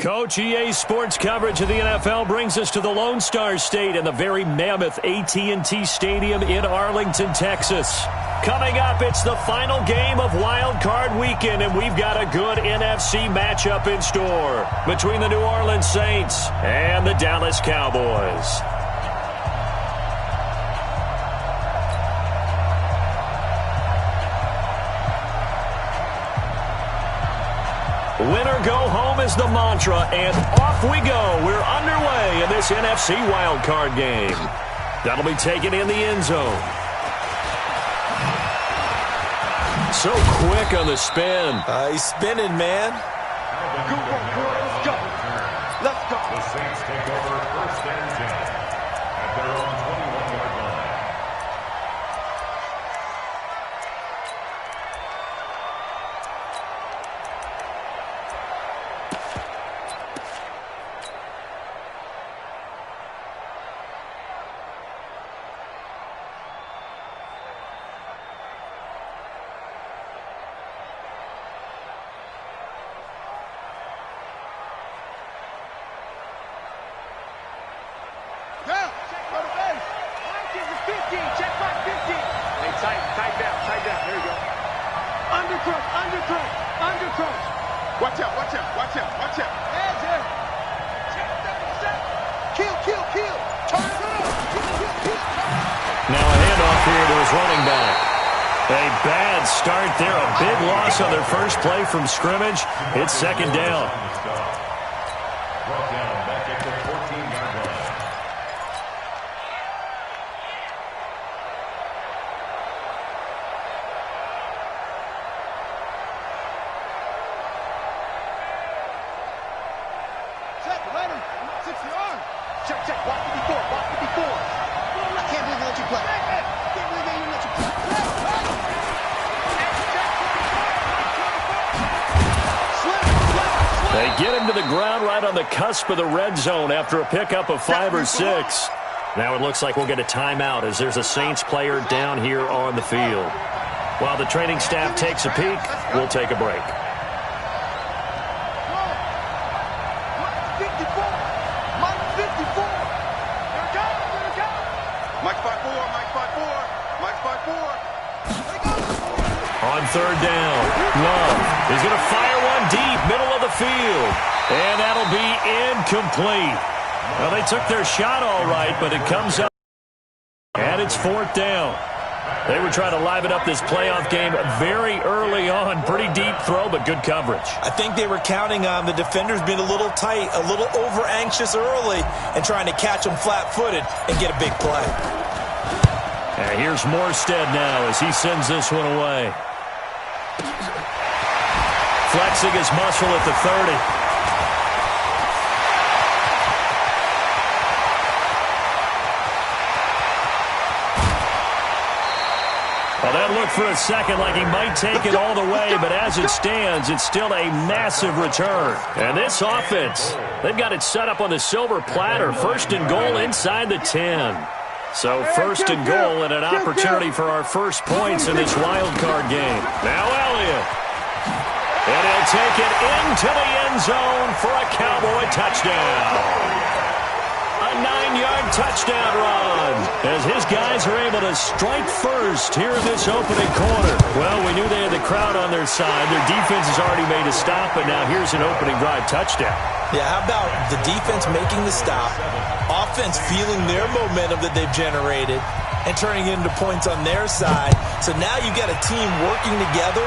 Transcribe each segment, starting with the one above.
Coach, EA Sports coverage of the NFL brings us to the Lone Star State and the very mammoth AT&T Stadium in Arlington, Texas. Coming up, it's the final game of Wild Card Weekend, and we've got a good NFC matchup in store between the New Orleans Saints and the Dallas Cowboys. Winner go home is the mantra, and off we go. We're underway in this NFC wildcard game. That'll be taken in the end zone. So quick on the spin. He's spinning, man. Let's go. Let's go. The Saints take over first and 10 at their own 21-yard line. On their first play from scrimmage, it's second down. Brought down back at the 14-yard line. Check, let him. 60 yards. Check. Walk it before. I can't believe they let you play. I can't believe they even let you play. They get him to the ground right on the cusp of the red zone after a pickup of 5 or 6. Now it looks like we'll get a timeout as there's a Saints player down here on the field. While the training staff takes a peek, we'll take a break. On third down, Love is going to fire one deep, middle of the field. And that'll be incomplete. Well, they took their shot all right, but it comes up. And it's fourth down. They were trying to liven up this playoff game very early on. Pretty deep throw, but good coverage. I think they were counting on the defenders being a little tight, a little over-anxious early, and trying to catch them flat-footed and get a big play. And here's Morstead now as he sends this one away. Flexing his muscle at the 30. Well, that looked for a second like he might take it all the way, but as it stands, it's still a massive return. And this offense, they've got it set up on the silver platter. First and goal inside the 10. So first and goal and an opportunity for our first points in this wild card game. Now Elliott. And he'll take it into the end zone for a Cowboy touchdown. A 9-yard touchdown run as his guys are able to strike first here in this opening quarter. Well, we knew they had the crowd on their side. Their defense has already made a stop, and now here's an opening drive touchdown. Yeah, how about the defense making the stop, offense feeling their momentum that they've generated, and turning it into points on their side. So now you've got a team working together,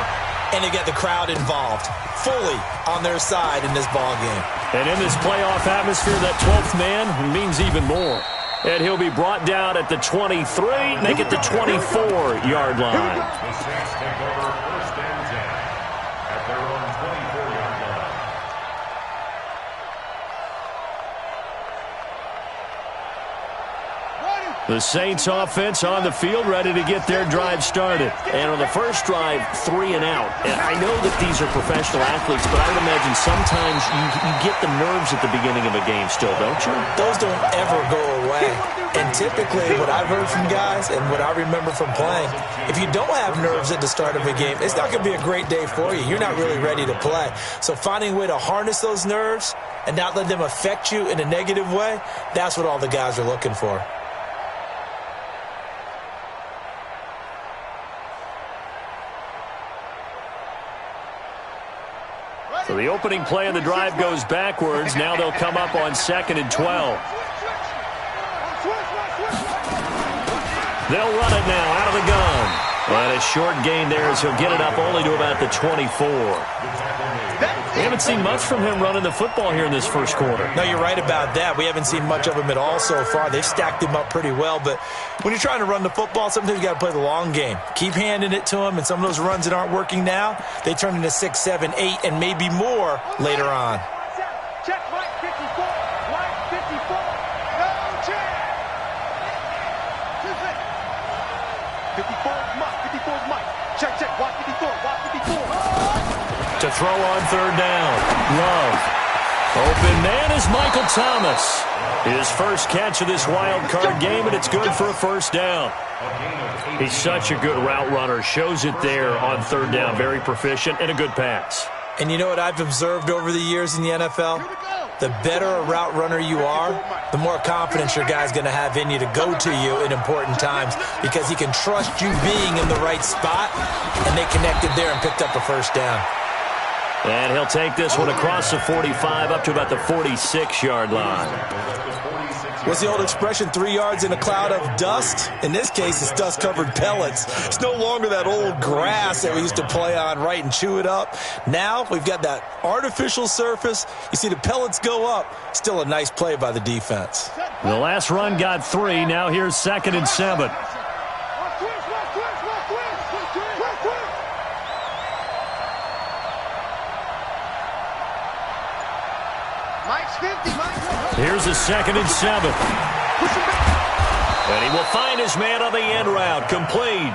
and they get the crowd involved fully on their side in this ball game. And in this playoff atmosphere, that 12th man means even more. And he'll be brought down at the 23, make it the 24-yard line. The Saints take over first and 10 at their own 24-yard line. Ready. The Saints offense on the field, ready to get their drive started. And on the first drive, 3 and out. And I know that these are professional athletes, but I would imagine sometimes you get the nerves at the beginning of a game still, don't you? Those don't ever go away. And typically, what I've heard from guys and what I remember from playing, if you don't have nerves at the start of a game, it's not going to be a great day for you. You're not really ready to play. So finding a way to harness those nerves and not let them affect you in a negative way, that's what all the guys are looking for. So the opening play of the drive goes backwards. Now they'll come up on 2nd and 12. They'll run it now out of the gun. And a short gain there as he'll get it up only to about the 24. We haven't seen much from him running the football here in this first quarter. No, you're right about that. We haven't seen much of him at all so far. They've stacked him up pretty well. But when you're trying to run the football, sometimes you got to play the long game. Keep handing it to him, and some of those runs that aren't working now, they turn into 6, 7, 8, and maybe more later on. Check Mike 54. Mike 54. No check. 54 is Mike. 54 is Mike. Check. Watch 54. Watch 54. To throw on 3rd down. Love. Open man is Michael Thomas. His first catch of this wild card game, and it's good for a first down. He's such a good route runner. Shows it there on 3rd down. Very proficient and a good pass. And you know what I've observed over the years in the NFL? The better a route runner you are, the more confidence your guy's going to have in you to go to you in important times because he can trust you being in the right spot, and they connected there and picked up a first down. And he'll take this one across the 45 up to about the 46-yard line. What's the old expression, 3 yards in a cloud of dust? In this case, it's dust-covered pellets. It's no longer that old grass that we used to play on, right, and chew it up. Now we've got that artificial surface. You see the pellets go up. Still a nice play by the defense. The last run got 3. Now here's 2nd and 7. Here's a 2nd and 7. And he will find his man on the end route. Complete.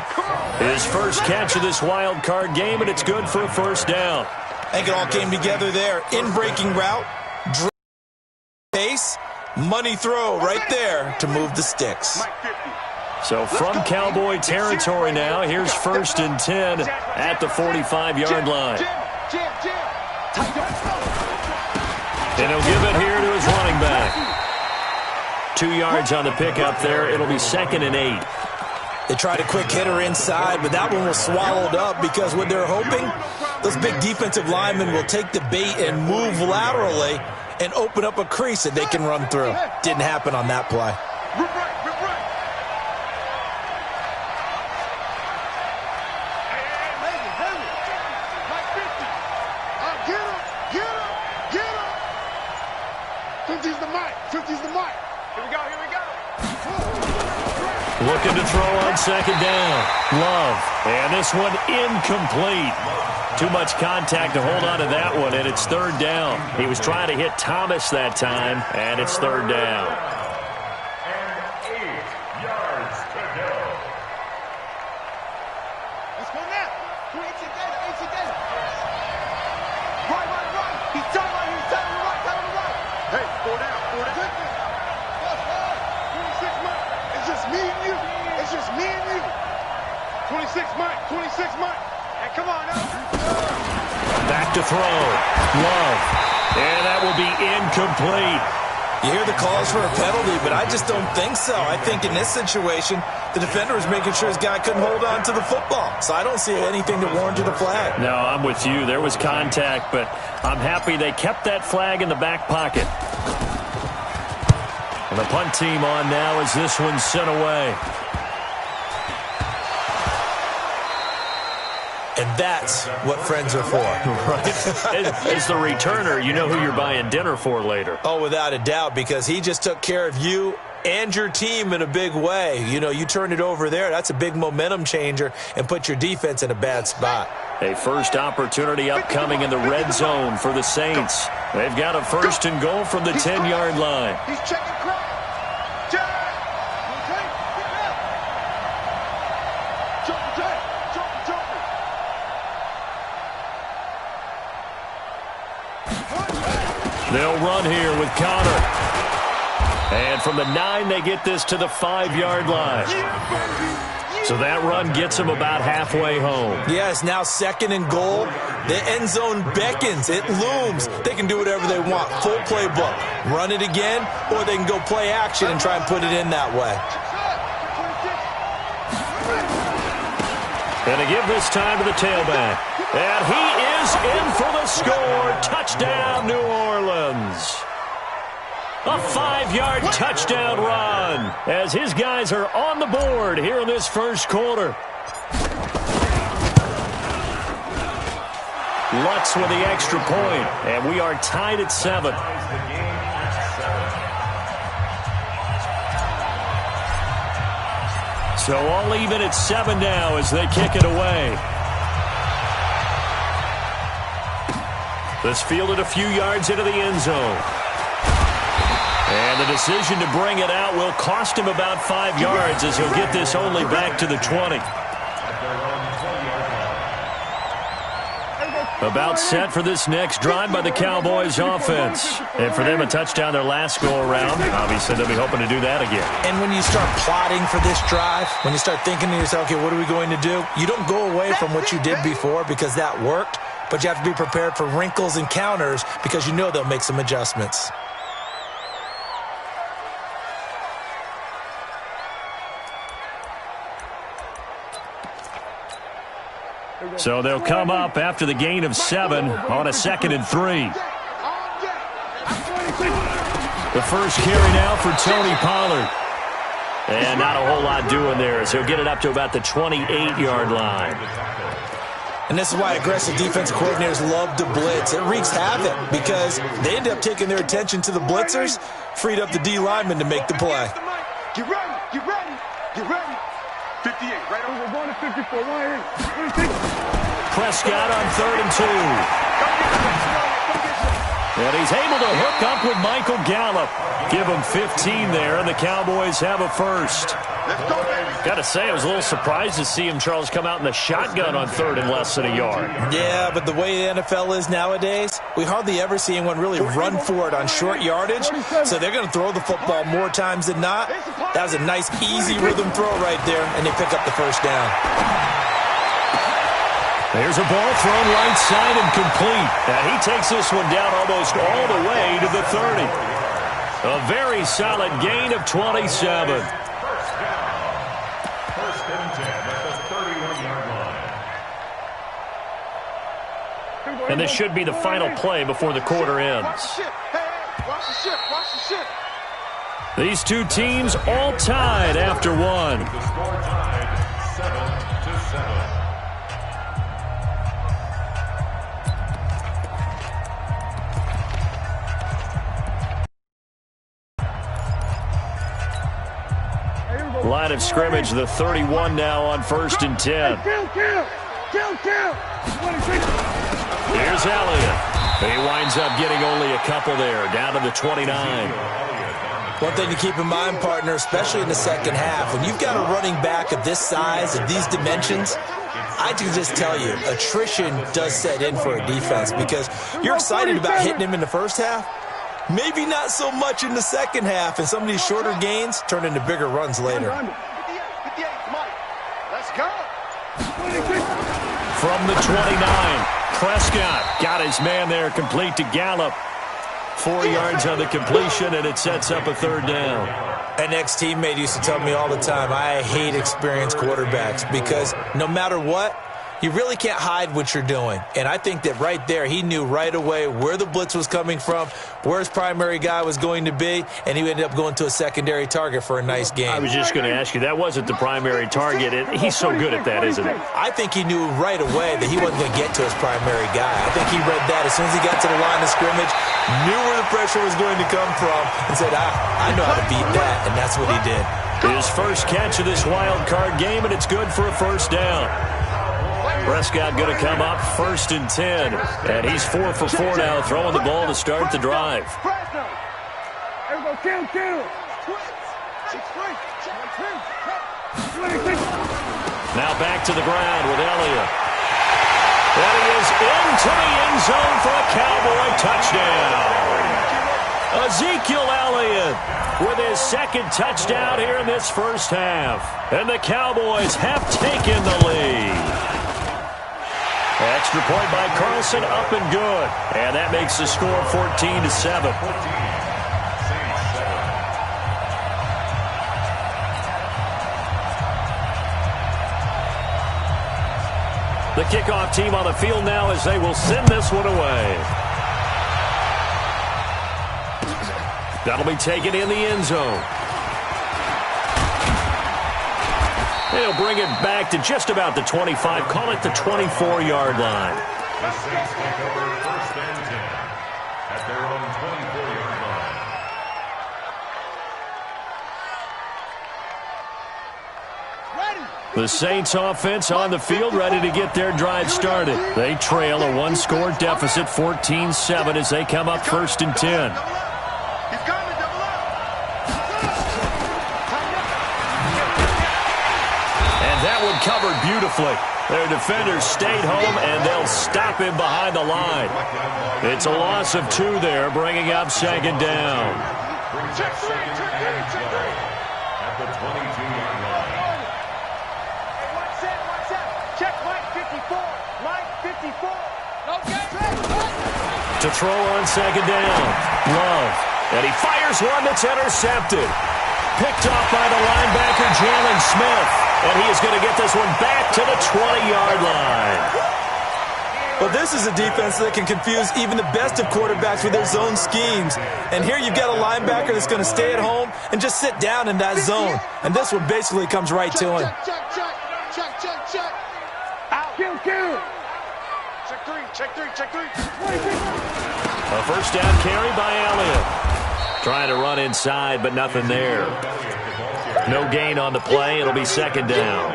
His first catch of this wild card game, and it's good for a first down. I think it all came together there. In-breaking route, pace, money throw right there to move the sticks. So from Cowboy territory now, here's 1st and 10 at the 45-yard line. And he'll give it here to his running back. 2 yards on the pickup there. It'll be 2nd and 8. They tried a quick hitter inside, but that one was swallowed up because what they're hoping, those big defensive linemen will take the bait and move laterally and open up a crease that they can run through. Didn't happen on that play. Looking to throw on 2nd down. Love. And this one incomplete. Too much contact to hold on to that one, and it's 3rd down. He was trying to hit Thomas that time, and it's 3rd down. And 8 yards to go. Let's go now. Run. He's telling him right. Hey, 4 down. 26 Mike. It's just me and you. 26 Mike. Hey, come on now. Back to throw. Love. And that will be incomplete. You hear the calls for a penalty, but I just don't think so. I think in this situation, the defender was making sure his guy couldn't hold on to the football. So I don't see anything that warranted a flag. No, I'm with you. There was contact, but I'm happy they kept that flag in the back pocket. And the punt team on now as this one's sent away. And that's what friends are for. Right. As the returner, you know who you're buying dinner for later. Oh, without a doubt, because he just took care of you and your team in a big way. You know, you turn it over there, that's a big momentum changer and put your defense in a bad spot. A first opportunity upcoming in the red zone for the Saints. They've got a 1st and goal from the 10-yard line. He's checking crowd. They'll run here with Connor. And from the 9, they get this to the 5-yard line. So that run gets them about halfway home. Yeah, it's now 2nd and goal. The end zone beckons. It looms. They can do whatever they want. Full playbook. Run it again, or they can go play action and try and put it in that way. And to give this time to the tailback. And he is in for the score. Touchdown, New Orleans. A 5-yard touchdown run as his guys are on the board here in this first quarter. Lutz with the extra point, and we are tied at 7. So all even at 7 now as they kick it away. This fielded a few yards into the end zone. And the decision to bring it out will cost him about 5 yards as he'll get this only back to the 20. About set for this next drive by the Cowboys offense. And for them, a touchdown their last go-around. Obviously, they'll be hoping to do that again. And when you start plotting for this drive, when you start thinking to yourself, okay, what are we going to do? You don't go away from what you did before because that worked, but you have to be prepared for wrinkles and counters because you know they'll make some adjustments. So they'll come up after the gain of 7 on a 2nd and 3. The first carry now for Tony Pollard. And not a whole lot doing there as he'll get it up to about the 28-yard line. And this is why aggressive defensive coordinators love to blitz. It wreaks havoc because they end up taking their attention to the blitzers, freed up the D lineman to make the play. Get ready, get ready, get ready. 58, right over. We're going to 54, right here. Prescott on 3rd and 2. And he's able to hook up with Michael Gallup. Give him 15 there, and the Cowboys have a first. Got to say, I was a little surprised to see him, Charles, come out in the shotgun on 3rd and less than a yard. Yeah, but the way the NFL is nowadays, we hardly ever see anyone really run for it on short yardage, so they're going to throw the football more times than not. That was a nice, easy rhythm throw right there, and they pick up the first down. There's a ball thrown right side and complete. And he takes this one down almost all the way to the 30. A very solid gain of 27. First and 10 at the 31-yard line. And this should be the final play before the quarter ends. Watch the ship, watch the ship. These two teams all tied after one. The score tied 7-7. Line of scrimmage, the 31 now on 1st and 10. Here's Elliott. He winds up getting only a couple there, down to the 29. One thing to keep in mind, partner, especially in the second half, when you've got a running back of this size, of these dimensions, I can just tell you, attrition does set in for a defense because you're excited about hitting him in the first half. Maybe not so much in the second half, and some of these shorter gains turn into bigger runs later. 58, Mike. Let's go. From the 29, Prescott got his man there, complete to Gallup. 4 yards on the completion, and it sets up a 3rd down. An ex-teammate used to tell me all the time, I hate experienced quarterbacks because no matter what, you really can't hide what you're doing. And I think that right there, he knew right away where the blitz was coming from, where his primary guy was going to be, and he ended up going to a secondary target for a nice game. I was just going to ask you, that wasn't the primary target. He's so good at that, isn't he? I think he knew right away that he wasn't going to get to his primary guy. I think he read that as soon as he got to the line of scrimmage, knew where the pressure was going to come from, and said, I know how to beat that, and that's what he did. His first catch of this wild card game, and it's good for a first down. Prescott going to come up 1st and 10, and he's 4 for 4 now, throwing the ball to start the drive. Now back to the ground with Elliott. And he is into the end zone for a Cowboy touchdown. Ezekiel Elliott with his second touchdown here in this first half. And the Cowboys have taken the lead. Extra point by Carlson, up and good. And that makes the score 14-7. The kickoff team on the field now as they will send this one away. That'll be taken in the end zone. They'll bring it back to just about the 25. Call it the 24-yard line. The Saints take over first and 10 at their own 24-yard line. The Saints offense on the field, ready to get their drive started. They trail a one-score deficit, 14-7, as they come up first and 10. That one covered beautifully. Their defenders stayed home, and they'll stop him behind the line. It's a loss of 2 there, bringing up second down. Check three. At the 22-yard line. Hey, watch that. Check Mike 54. Mike 54. Okay. To throw on second down. Love. And he fires one that's intercepted. Picked off by the linebacker, Jalen Smith. And he is going to get this one back to the 20-yard line. Well, this is a defense that can confuse even the best of quarterbacks with their zone schemes. And here you've got a linebacker that's going to stay at home and just sit down in that zone. And this one basically comes right to him. Check. Out. Kill. Check three. A first down carry by Elliott. Trying to run inside, but nothing there. No gain on the play. It'll be second down.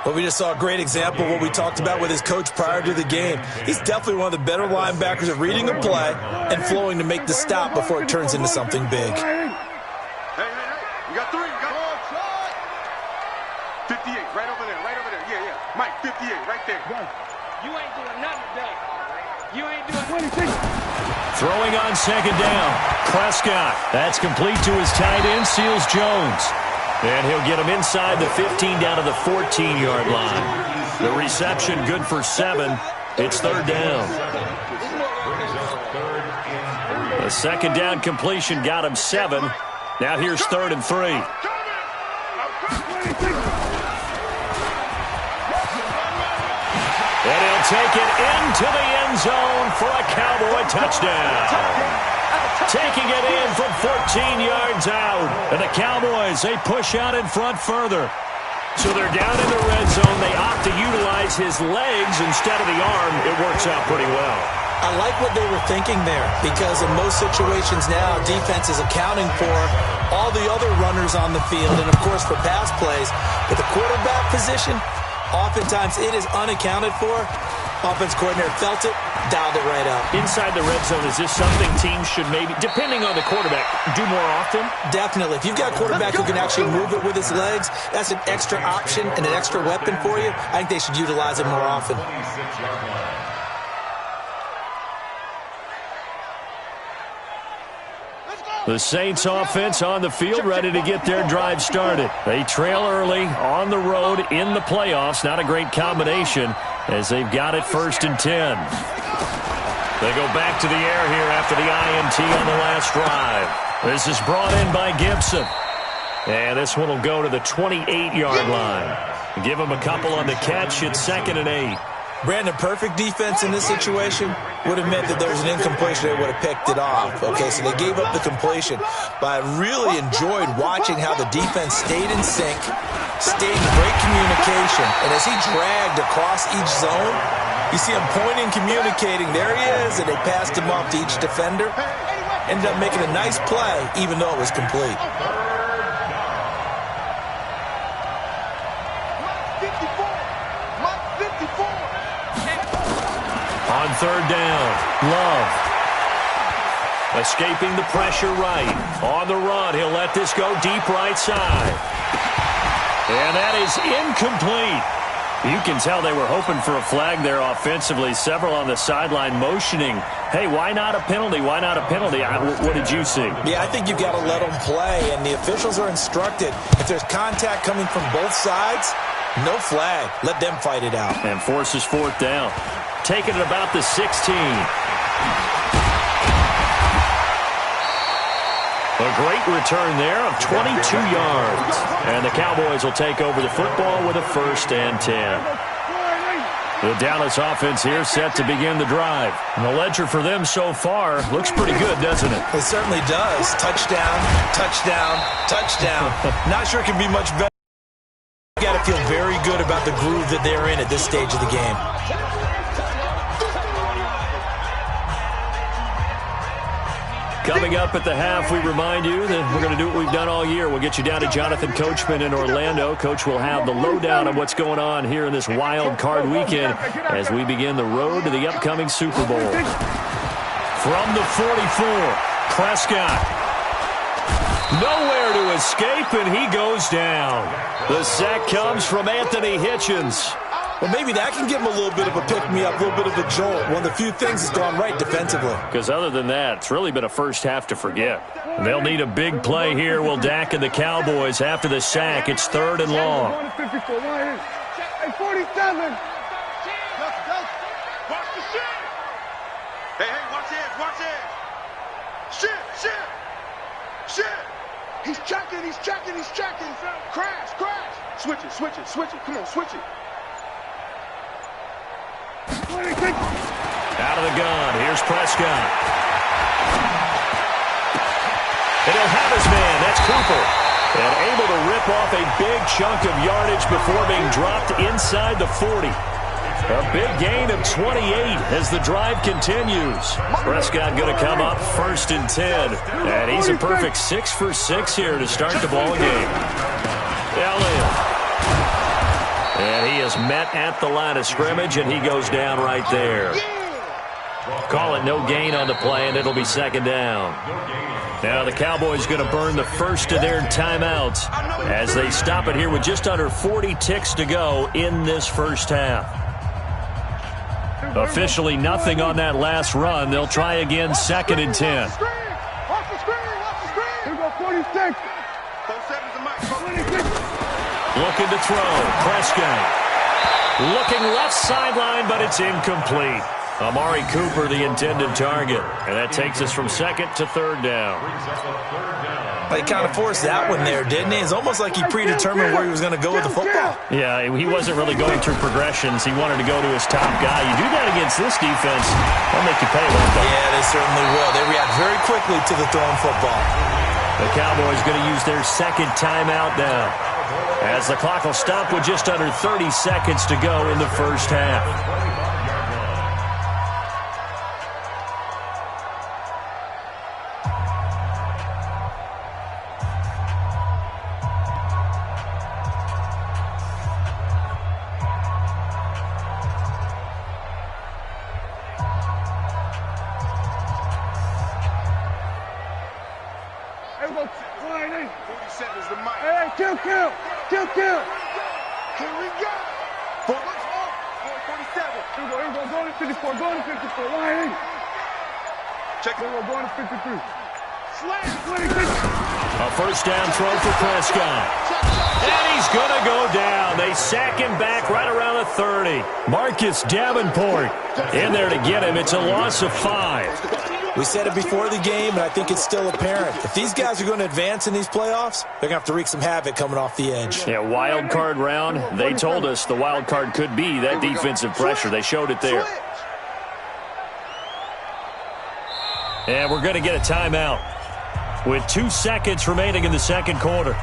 Well, we just saw a great example of what we talked about with his coach prior to the game. He's definitely one of the better linebackers at reading a play and flowing to make the stop before it turns into something big. Hey. You got 3. 58, right over there. Yeah. Mike, 58, right there. You ain't doing nothing today. You ain't doing 26. Throwing on second down. Prescott. That's complete to his tight end, Seals Jones. And he'll get him inside the 15 down to the 14-yard line. The reception good for 7. It's third down. The second down completion got him 7. Now here's 3rd and 3. And he'll take it into the end zone for a Cowboy touchdown. Taking it in from 14 yards out. And the Cowboys, they push out in front further. So they're down in the red zone. They opt to utilize his legs instead of the arm. It works out pretty well. I like what they were thinking there, because in most situations now, defense is accounting for all the other runners on the field and, of course, for pass plays. But the quarterback position, oftentimes it is unaccounted for. Offense coordinator felt it, dialed it right up. Inside the red zone, is this something teams should maybe, depending on the quarterback, do more often? Definitely. If you've got a quarterback who can actually move it with his legs, that's an extra option and an extra weapon for you. I think they should utilize it more often. The Saints offense on the field, ready to get their drive started. They trail early on the road in the playoffs. Not a great combination as they've got it 1st and 10. They go back to the air here after the INT on the last drive. This is brought in by Gibson. And this one will go to the 28-yard line. Give them a couple on the catch. It's 2nd and 8. Brandon, perfect defense in this situation would have meant that there was an incompletion. They would have picked it off. Okay, so they gave up the completion. But I really enjoyed watching how the defense stayed in sync, stayed in great communication. And as he dragged across each zone, you see him pointing, communicating. There he is, and they passed him off to each defender. Ended up making a nice play, even though it was complete. On 3rd down, Love. Escaping the pressure right. On the run, he'll let this go deep right side. And that is incomplete. You can tell they were hoping for a flag there offensively. Several on the sideline motioning Hey, why not a penalty? Why not a penalty? What did you see? Yeah, I think you've got to let them play, and the officials are instructed. If there's contact coming from both sides, no flag. Let them fight it out. And forces fourth down. Taking it about the 16. A great return there of 22 yards. And the Cowboys will take over the football with a 1st and 10. The Dallas offense here set to begin the drive. And the ledger for them so far looks pretty good, doesn't it? It certainly does. Touchdown, touchdown, touchdown. Not sure it can be much better. You got to feel very good about the groove that they're in at this stage of the game. Coming up at the half, we remind you that we're going to do what we've done all year. We'll get you down to Jonathan Coachman in Orlando. Coach will have the lowdown of what's going on here in this wild card weekend as we begin the road to the upcoming Super Bowl. From the 44, Prescott. Nowhere to escape, and he goes down. The sack comes from Anthony Hitchens. Well, maybe that can give him a little bit of a pick-me-up, a little bit of a jolt. One of the few things that's gone right defensively. Because other than that, it's really been a first half to forget. They'll need a big play here. Will Dak and the Cowboys after the sack. It's 3rd and long. Hey, 47. Watch the shit. Hey, watch it, watch it. Shit. He's checking. Crash. Switch it. Come on, switch it. Out of the gun. Here's Prescott. And he'll have his man. That's Cooper. And able to rip off a big chunk of yardage before being dropped inside the 40. A big gain of 28 as the drive continues. Prescott going to come up 1st and 10. And he's a perfect 6 for 6 here to start the ball game. Elliott. And he is met at the line of scrimmage, and he goes down right there. Call it no gain on the play, and it'll be 2nd down. Now the Cowboys going to burn the first of their timeouts as they stop it here with just under 40 ticks to go in this first half. Officially nothing on that last run. They'll try again 2nd and 10. Watch the screen. Here we go, 46. 47's the mic. Looking to throw. Prescott. Looking left sideline, but it's incomplete. Amari Cooper, the intended target. And that takes us from 2nd to 3rd down. He kind of forced that one there, didn't he? It's almost like he predetermined where he was going to go with the football. Yeah, he wasn't really going through progressions. He wanted to go to his top guy. You do that against this defense, they'll make you pay a little bit. Yeah, they certainly will. They react very quickly to the thrown football. The Cowboys going to use their 2nd timeout now, as the clock will stop with just under 30 seconds to go in the first half. Kill. Here we go. 47. Here we go. Going to 54. Line 8. Check it. Going to 53. A first down throw for Prescott. And he's going to go down. They sack him back right around the 30. Marcus Davenport in there to get him. It's a loss of 5. We said it before the game, and I think it's still apparent. If these guys are going to advance in these playoffs, they're going to have to wreak some havoc coming off the edge. Yeah, wild card round. They told us the wild card could be that defensive pressure. They showed it there. And we're going to get a timeout with 2 seconds remaining in the second quarter.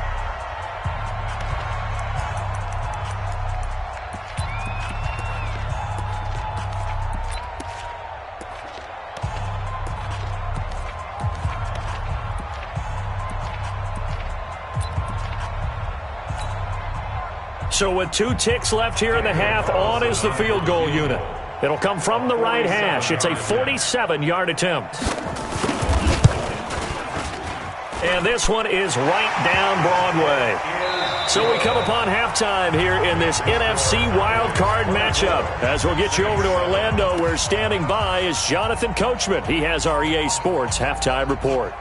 So with 2 ticks left here in the half, on is the field goal unit. It'll come from the right hash. It's a 47-yard attempt. And this one is right down Broadway. So we come upon halftime here in this NFC wildcard matchup. As we'll get you over to Orlando, where standing by is Jonathan Coachman. He has our EA Sports halftime report.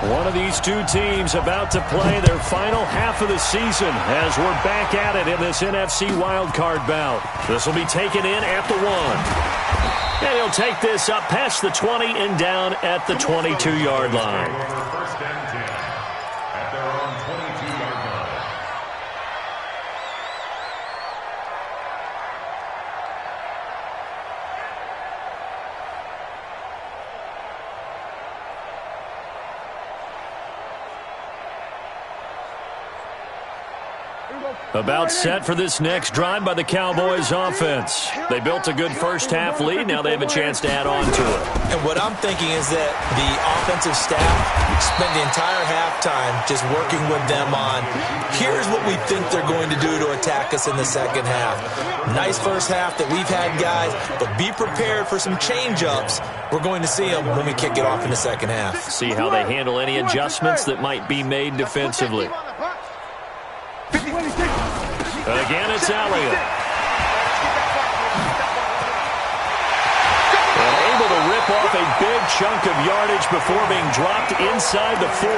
One of these two teams about to play their final half of the season as we're back at it in this NFC wildcard bout. This will be taken in at the 1. And he'll take this up past the 20 and down at the 22-yard line. First and 10 at their own 22-yard line. About set for this next drive by the Cowboys offense. They built a good first half lead. Now they have a chance to add on to it. And what I'm thinking is that the offensive staff spend the entire halftime just working with them on, here's what we think they're going to do to attack us in the second half. Nice first half that we've had, guys, but be prepared for some change-ups. We're going to see them when we kick it off in the second half. See how they handle any adjustments that might be made defensively. Again, it's Elliott. And able to rip off a big chunk of yardage before being dropped inside the 40.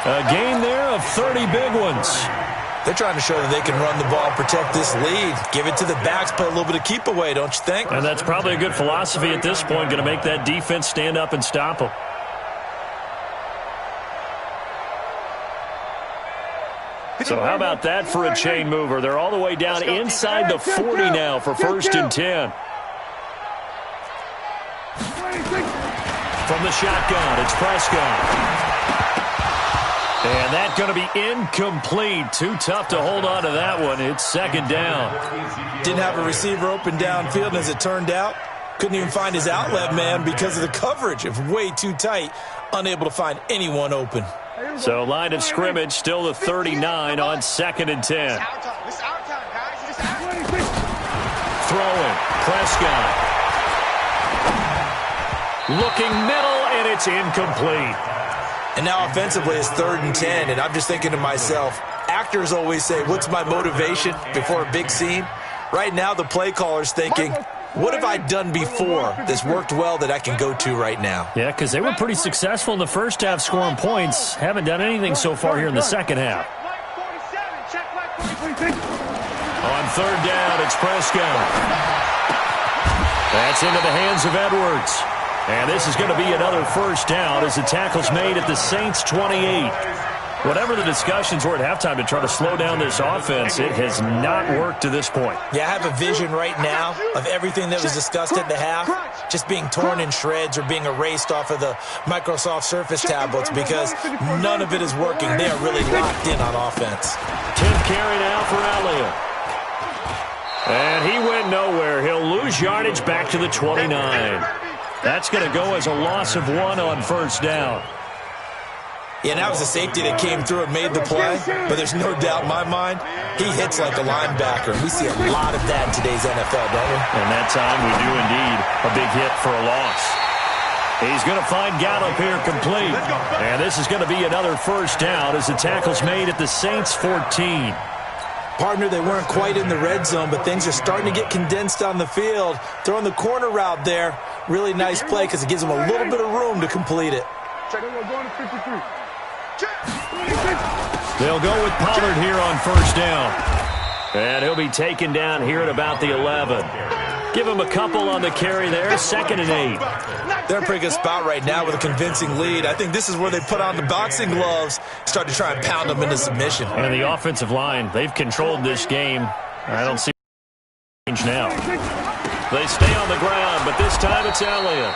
A gain there of 30 big ones. They're trying to show that they can run the ball, protect this lead, give it to the backs, play a little bit of keep away, don't you think? And that's probably a good philosophy at this point, going to make that defense stand up and stop them. So how about that for a chain mover? They're all the way down inside the 40 now for first and 10. From the shotgun, it's Prescott. And that's going to be incomplete. Too tough to hold on to that one. It's second down. Didn't have a receiver open downfield, as it turned out. Couldn't even find his outlet man because of the coverage. It was way too tight. Unable to find anyone open. So line of scrimmage still the 39 on second and 10. Throwing, Prescott. Looking middle, and it's incomplete. And now offensively it's third and 10, and I'm just thinking to myself, actors always say, what's my motivation before a big scene? Right now the play caller's thinking, what have I done before that's worked well that I can go to right now? Yeah, because they were pretty successful in the first half scoring points. Haven't done anything so far here in the second half. On third down, it's Prescott. That's into the hands of Edwards. And this is going to be another first down as the tackle's made at the Saints' 28. Whatever the discussions were at halftime to try to slow down this offense, it has not worked to this point. Yeah, I have a vision right now of everything that was discussed at the half just being torn in shreds or being erased off of the Microsoft Surface tablets because none of it is working. They are really locked in on offense. 10th carry now for Elliott. And he went nowhere. He'll lose yardage back to the 29. That's going to go as a loss of 1 on first down. Yeah, and that was a safety that came through and made the play, but there's no doubt in my mind, he hits like a linebacker. We see a lot of that in today's NFL, don't we? And that time we do indeed. A big hit for a loss. He's going to find Gallup here complete. And this is going to be another first down as the tackle's made at the Saints' 14. Partner, they weren't quite in the red zone, but things are starting to get condensed on the field. Throwing the corner route there. Really nice play because it gives them a little bit of room to complete it. They'll go with Pollard here on first down. And he'll be taken down here at about the 11. Give him a couple on the carry there, second and 8. They're in a pretty good spot right now with a convincing lead. I think this is where they put on the boxing gloves, start to try and pound them into submission. And the offensive line, they've controlled this game. I don't see change now. They stay on the ground, but this time it's Elliott.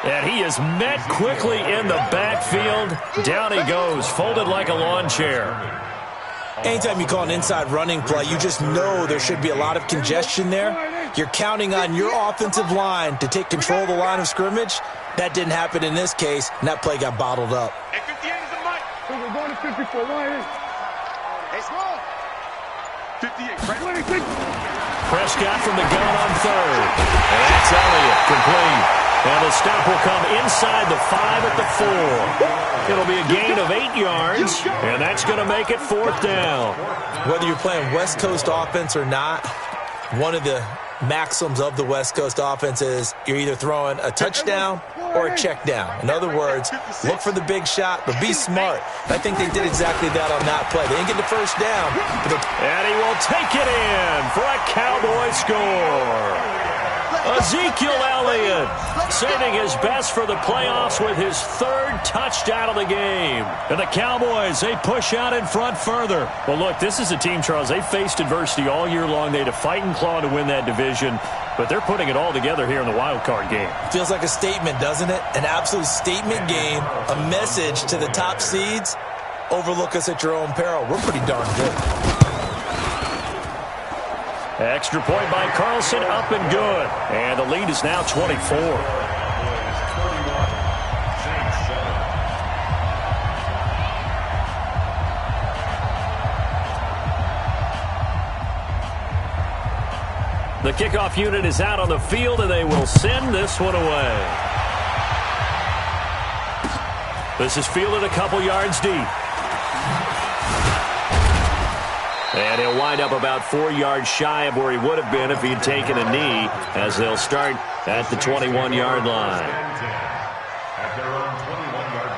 And he is met quickly in the backfield. Down he goes, folded like a lawn chair. Anytime you call an inside running play, you just know there should be a lot of congestion there. You're counting on your offensive line to take control of the line of scrimmage. That didn't happen in this case, and that play got bottled up. Hey, 58 is the mic. We're going to 54. Hey, small. 58, right? Prescott from the gun on third. And that's Elliott, complete. And the stop will come inside the 5 at the 4. It'll be a gain of 8 yards, and that's going to make it 4th down. Whether you're playing West Coast offense or not, one of the maxims of the West Coast offense is you're either throwing a touchdown or a check down. In other words, look for the big shot, but be smart. I think they did exactly that on that play. They didn't get the first down. And he will take it in for a Cowboy score. Ezekiel Elliott saving his best for the playoffs with his 3rd touchdown of the game. And the Cowboys, they push out in front further. Well, look, this is a team, Charles, they faced adversity all year long. They had to fight and claw to win that division, but they're putting it all together here in the wild card game. Feels like a statement, doesn't it? An absolute statement game, a message to the top seeds. Overlook us at your own peril. We're pretty darn good. Extra point by Carlson, up and good. And the lead is now 24. The kickoff unit is out on the field, and they will send this one away. This is fielded a couple yards deep. And he'll wind up about 4 yards shy of where he would have been if he'd taken a knee, as they'll start at the 21-yard line. At their own 21-yard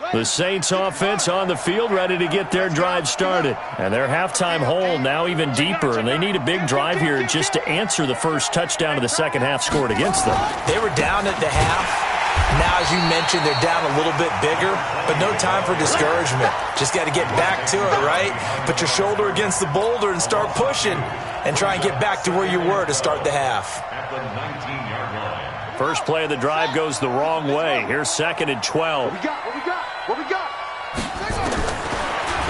line. The Saints offense on the field, ready to get their drive started. And their halftime hole now even deeper, and they need a big drive here just to answer the first touchdown of the second half scored against them. They were down at the half. Now, as you mentioned, they're down a little bit bigger, but no time for discouragement. Just got to get back to it, right? Put your shoulder against the boulder and start pushing and try and get back to where you were to start the half. At the 19-yard line. First play of the drive goes the wrong way. Here's 2nd and 12. What we got? What we got?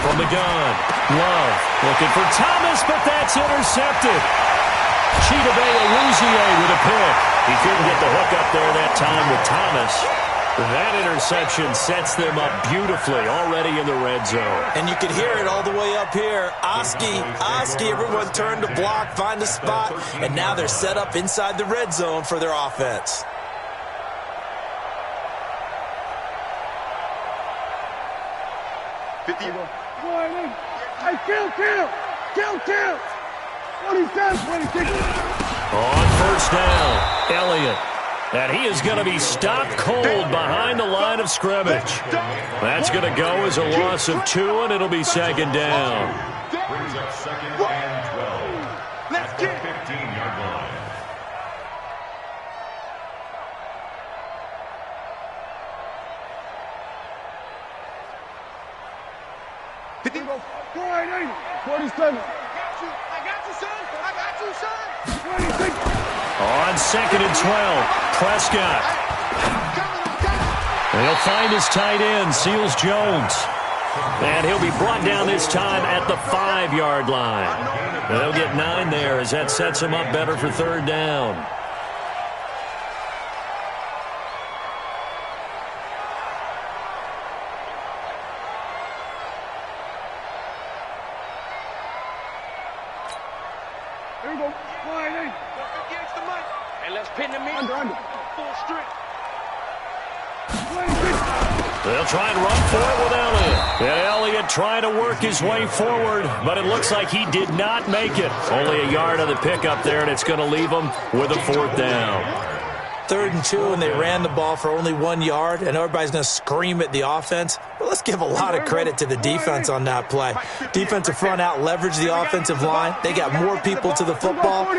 From the gun, Love looking for Thomas, but that's intercepted. Chidobe-Awuzie with a pick. He couldn't get the hook up there that time with Thomas. That interception sets them up beautifully already in the red zone. And you can hear it all the way up here. Oski, everyone turned to block, find a spot, and now they're set up inside the red zone for their offense. Hey, kill! 27, 26. On first down, Elliott. And he is going to be stopped cold behind the line of scrimmage. That's going to go as a loss of 2, and it'll be 2nd down. Brings up 2nd and 12. Let's get 15-yard line. Go ahead, 47. I got you, son. 26. On 2nd and 12, Prescott. And he'll find his tight end, Seals Jones. And he'll be brought down this time at the 5-yard line. They'll get 9 there as that sets him up better for 3rd down. Here we go. Line 8. Against the mic. And let's pin them in. Under. Full strength. 26. They'll try and run for it with Elliott. And Elliott trying to work his way forward, but it looks like he did not make it. Only a yard on the pickup there, and it's going to leave him with a 4th down. 3rd and 2, and they ran the ball for only 1 yard, and everybody's going to scream at the offense. But let's give a lot of credit to the defense on that play. Defensive front out leveraged the offensive line. They got more people to the football.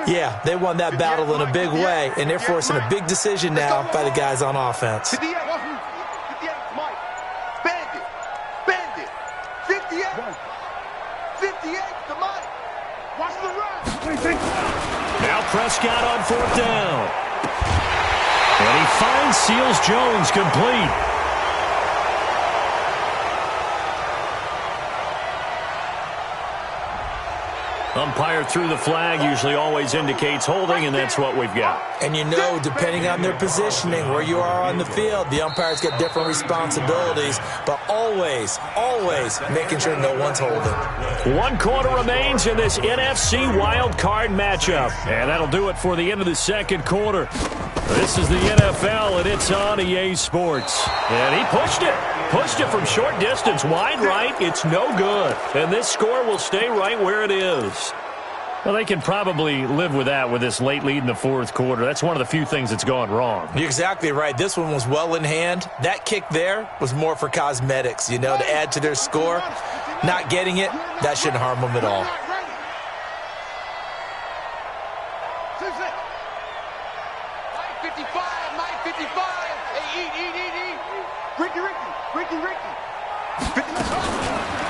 Yeah, they won that battle in a big way, and they're forcing a big decision now by the guys on offense. 58, Mike. Bend it. 58. 58 to Mike. Watch the run. Now Prescott on 4th down. And he finds Seals Jones complete. Umpire threw the flag, usually always indicates holding, and that's what we've got. And you know, depending on their positioning, where you are on the field, the umpires get different responsibilities, but always, always making sure no one's holding. 1 quarter remains in this NFC wild card matchup. And that'll do it for the end of the second quarter. This is the NFL, and it's on EA Sports. And he pushed it. Pushed it from short distance, wide right. It's no good. And this score will stay right where it is. Well, they can probably live with that with this late lead in the fourth quarter. That's one of the few things that's gone wrong. You're exactly right. This one was well in hand. That kick there was more for cosmetics, you know, to add to their score. Not getting it, that shouldn't harm them at all.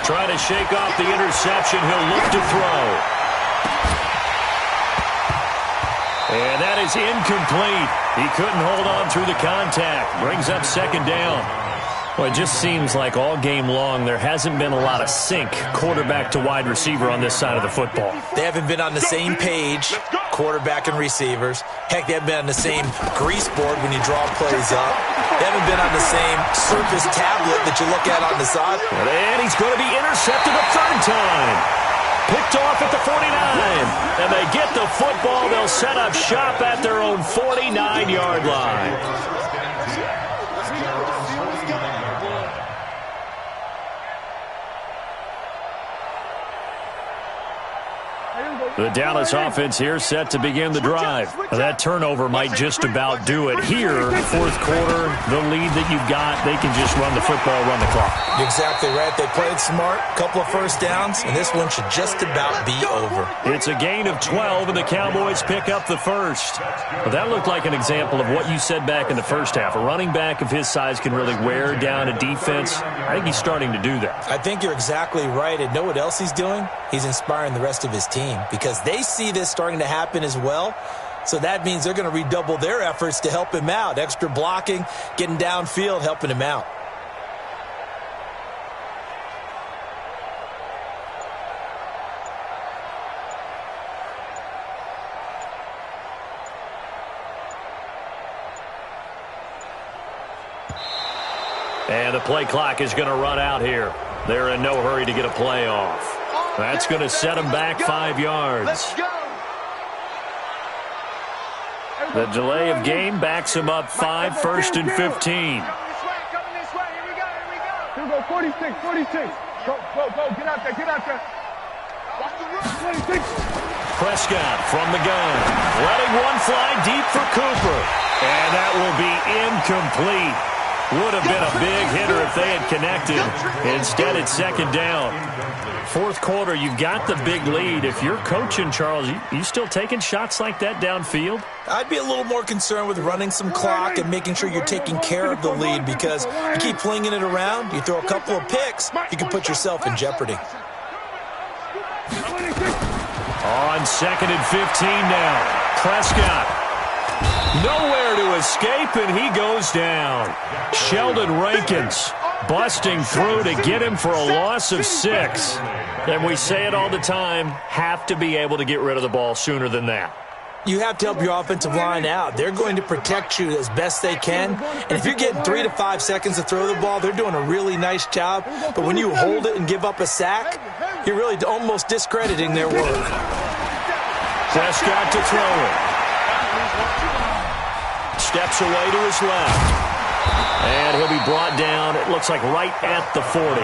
Trying to shake off the interception. He'll look to throw. And that is incomplete. He couldn't hold on through the contact. Brings up second down. Well, it just seems like all game long there hasn't been a lot of sync quarterback to wide receiver on this side of the football. They haven't been on the same page, quarterback and receivers. Heck, they haven't been on the same grease board when you draw plays up. They haven't been on the same surface tablet that you look at on the side. And he's going to be intercepted a third time. Picked off at the 49. And they get the football. They'll set up shop at their own 49-yard line. The Dallas offense here set to begin the drive. That turnover might just about do it. Here, fourth quarter, the lead that you've got, they can just run the football, run the clock. You're exactly right. They played smart, couple of first downs, and this one should just about be over. It's a gain of 12, and the Cowboys pick up the first. Well, that looked like an example of what you said back in the first half. A running back of his size can really wear down a defense. I think he's starting to do that. I think you're exactly right. And know what else he's doing? He's inspiring the rest of his team because they see this starting to happen as well. So that means they're going to redouble their efforts to help him out. Extra blocking, getting downfield, helping him out. And the play clock is going to run out here. They're in no hurry to get a play off. That's going to set them back 5 yards. The delay of game backs them up 5, 1st and 15. Here we go, 46. Go, get out there. Watch the run. 26. Prescott from the gun. Letting one fly deep for Cooper. And that will be incomplete. Would have been a big hitter if they had connected. Instead, it's second down. Fourth quarter, you've got the big lead. If you're coaching, Charles, you still taking shots like that downfield? I'd be a little more concerned with running some clock and making sure you're taking care of the lead because you keep flinging it around, you throw a couple of picks, you can put yourself in jeopardy. On 2nd and 15 now. Prescott. Nowhere to escape, and he goes down. Sheldon Rankins busting through to get him for a loss of 6. And we say it all the time, have to be able to get rid of the ball sooner than that. You have to help your offensive line out. They're going to protect you as best they can. And if you're getting 3 to 5 seconds to throw the ball, they're doing a really nice job. But when you hold it and give up a sack, you're really almost discrediting their work. Prescott to throw it. Steps away to his left. And he'll be brought down, it looks like right at the 40.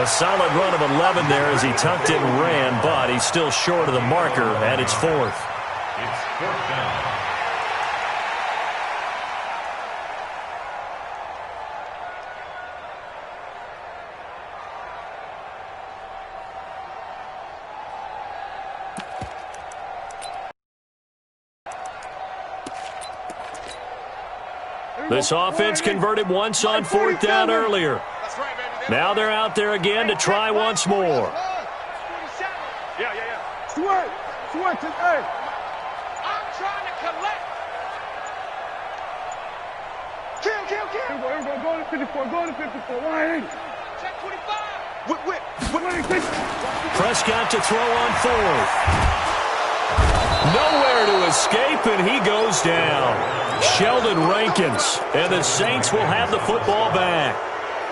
A solid run of 11 there as he tucked it and ran, but he's still short of the marker, and it's 4th. It's 4th down. This offense converted once on 4th down earlier. Now they're out there again to try once more. Switch it, hey. I'm trying to collect. Kill. Here we go, go to 54, Line 8. Check 25. Prescott to throw on fourth. Nowhere to escape, and he goes down. Sheldon Rankins, and the Saints will have the football back.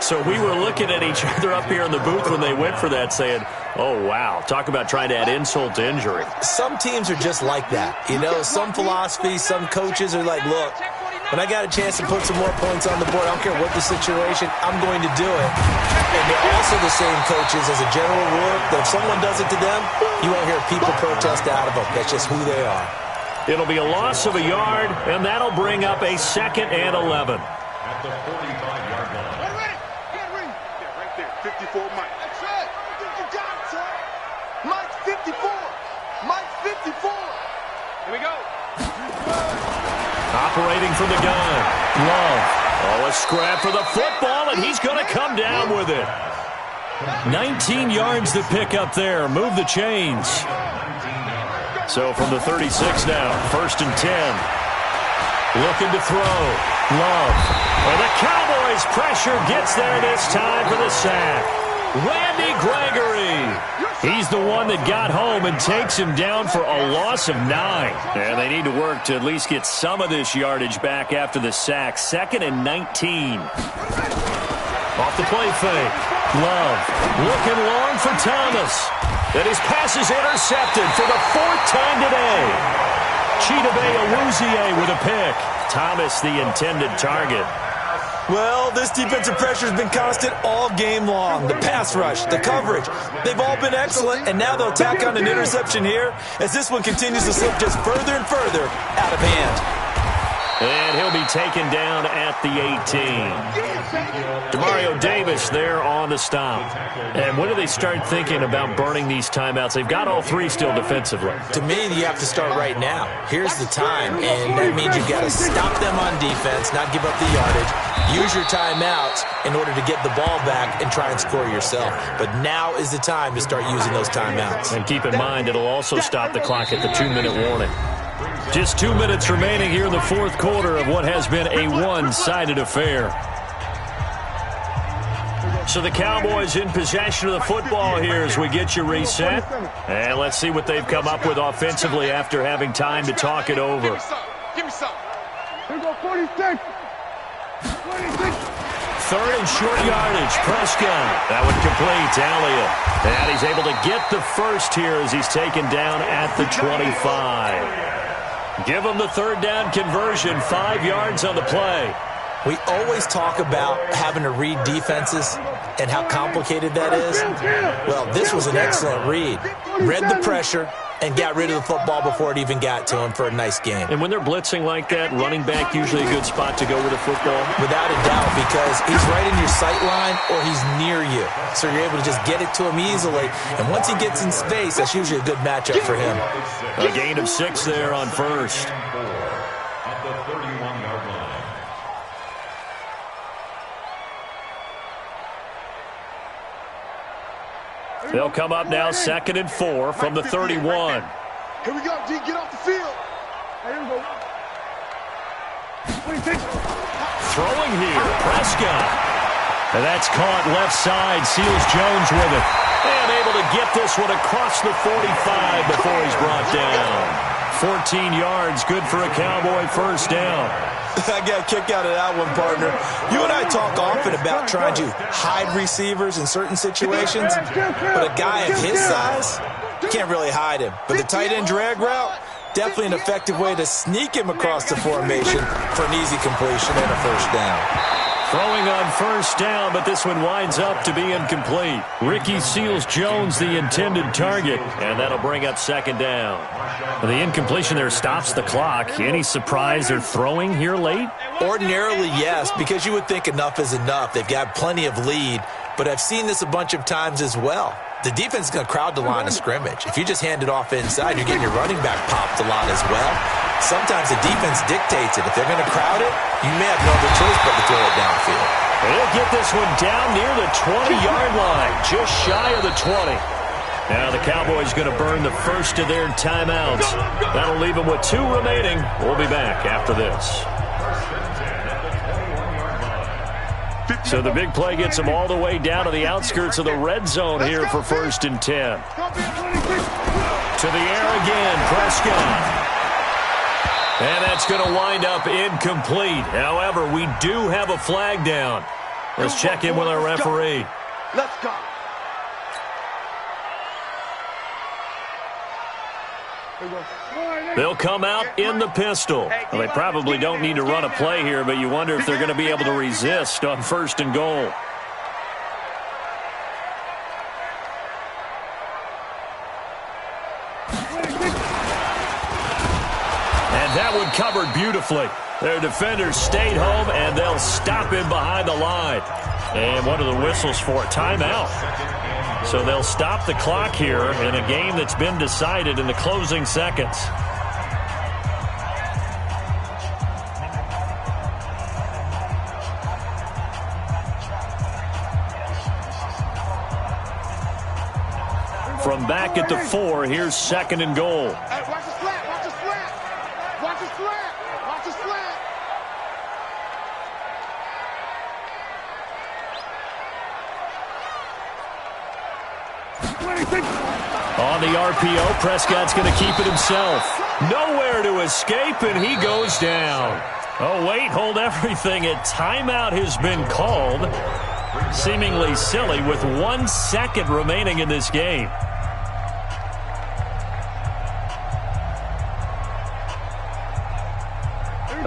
So we were looking at each other up here in the booth when they went for that, saying, oh, wow, talk about trying to add insult to injury. Some teams are just like that. You know, some philosophies, some coaches are like, look, when I got a chance to put some more points on the board, I don't care what the situation, I'm going to do it. And they're also the same coaches as a general rule that if someone does it to them, you won't hear people protest out of them. That's just who they are. It'll be a loss of a yard, and that'll bring up a 2nd and 11. At the 45-yard line. 54, Mike. That's right. You got it, son. Mike's 54. Mike's 54. Here we go. Operating from the gun. Love. Oh, a scrap for the football, and he's going to come down with it. 19 yards to pick up there. Move the chains. So from the 36 now, 1st and 10. Looking to throw. Love. Well, the Cowboys' pressure gets there this time for the sack. Randy Gregory. He's the one that got home and takes him down for a loss of 9. And they need to work to at least get some of this yardage back after the sack. 2nd and 19. Off the play fake. Love. Looking long for Thomas. And his pass is intercepted for the 4th time today. Chidobe Awuzie with a pick. Thomas, the intended target. Well, this defensive pressure has been constant all game long. The pass rush, the coverage, they've all been excellent, and now they'll tack on an interception here as this one continues to slip just further and further out of hand. And he'll be taken down at the 18. Demario Davis there on the stop. And when do they start thinking about burning these timeouts? They've got all 3 still defensively. To me, you have to start right now. Here's the time, and that means you've got to stop them on defense, not give up the yardage. Use your timeouts in order to get the ball back and try and score yourself. But now is the time to start using those timeouts. And keep in mind, it'll also stop the clock at the 2-minute warning. Just 2 minutes remaining here in the 4th quarter of what has been a one-sided affair. So the Cowboys in possession of the football here as we get you reset. And let's see what they've come up with offensively after having time to talk it over. Give me some. Here we go, 46. 46. 3rd and short yardage. Prescott. That one complete. Elliott. And he's able to get the first here as he's taken down at the 25. Give him the 3rd down conversion. 5 yards on the play. We always talk about having to read defenses and how complicated that is. Well, this was an excellent read. Read the pressure and got rid of the football before it even got to him for a nice game. And when they're blitzing like that, running back usually a good spot to go with the football? Without a doubt, because he's right in your sight line or he's near you. So you're able to just get it to him easily. And once he gets in space, that's usually a good matchup for him. A gain of 6 there on 1st. At the 31-yard line. They'll come up now 2nd and 4 from the 31. Here we go, G. Get off the field. Here we go. 26. Throwing here, Prescott. And that's caught left side. Seals Jones with it. And able to get this one across the 45 before he's brought down. 14 yards, good for a Cowboy 1st down. I got a kick out of that one, partner. You and I talk often about trying to hide receivers in certain situations, but a guy of his size, you can't really hide him. But the tight end drag route, definitely an effective way to sneak him across the formation for an easy completion and a 1st down. Throwing on 1st down, but this one winds up to be incomplete. Ricky Seals-Jones, the intended target, and that'll bring up 2nd down. The incompletion there stops the clock. Any surprise they're throwing here late? Ordinarily, yes, because you would think enough is enough. They've got plenty of lead, but I've seen this a bunch of times as well. The defense is going to crowd the line of scrimmage. If you just hand it off inside, you're getting your running back popped a lot as well. Sometimes the defense dictates it. If they're going to crowd it, you may have no other choice but to throw it downfield. They'll get this one down near the 20-yard line, just shy of the 20. Now the Cowboys going to burn the first of their timeouts. That'll leave them with 2 remaining. We'll be back after this. So the big play gets them all the way down to the outskirts of the red zone here for 1st and 10. To the air again, Prescott. And that's going to wind up incomplete. However, we do have a flag down. Let's check in with our referee. Let's go. They'll come out in the pistol. Well, they probably don't need to run a play here, but you wonder if they're going to be able to resist on 1st and goal. And that one covered beautifully. Their defenders stayed home, and they'll stop him behind the line. And what are the whistles for? Timeout. So they'll stop the clock here in a game that's been decided in the closing seconds. From back at the 4, here's 2nd and goal. Hey, watch the slant, watch the slant. Watch the slant, watch the slant. On the RPO, Prescott's going to keep it himself. Nowhere to escape, and he goes down. Oh, wait, hold everything. A timeout has been called. Seemingly silly with 1 second remaining in this game.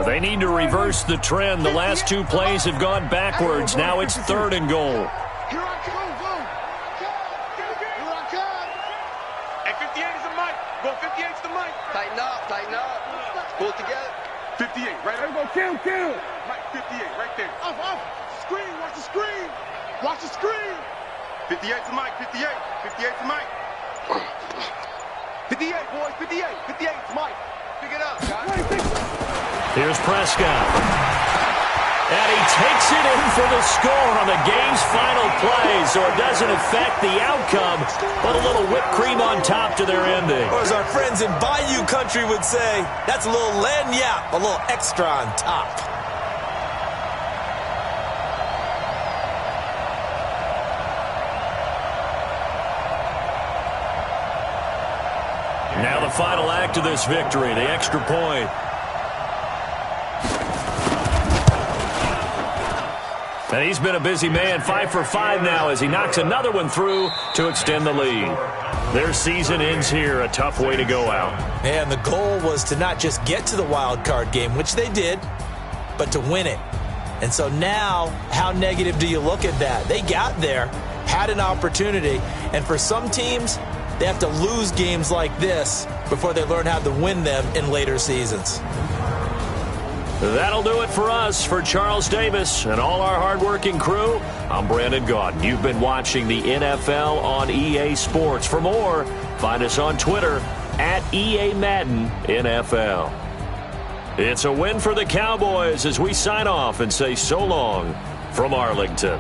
They need to reverse the trend. The last 2 plays have gone backwards. Now it's 3rd and goal. Here I come, go. Here I come. Hey, 58 is the mic. Go 58 is the mic. Tighten up, tighten up. Pull it together. 58, right there. Go, kill. Mike, 58, right there. Off. Screen, watch the screen. Watch the screen. 58 to Mike, 58. 58 to Mike. 58, boys, 58. 58 to Mike. Pick it up, guys. Here's Prescott. And he takes it in for the score on the game's final play, so it doesn't affect the outcome, but a little whipped cream on top to their ending. Or as our friends in Bayou Country would say, that's a little lagniappe, a little extra on top. Now the final act of this victory, the extra point. And he's been a busy man, 5 for 5 now as he knocks another one through to extend the lead. Their season ends here, a tough way to go out. And the goal was to not just get to the wild card game, which they did, but to win it. And so now, how negative do you look at that? They got there, had an opportunity, and for some teams, they have to lose games like this before they learn how to win them in later seasons. That'll do it for us. For Charles Davis and all our hardworking crew, I'm Brandon Gaudin. You've been watching the NFL on EA Sports. For more, find us on Twitter at EA Madden NFL. It's a win for the Cowboys as we sign off and say so long from Arlington.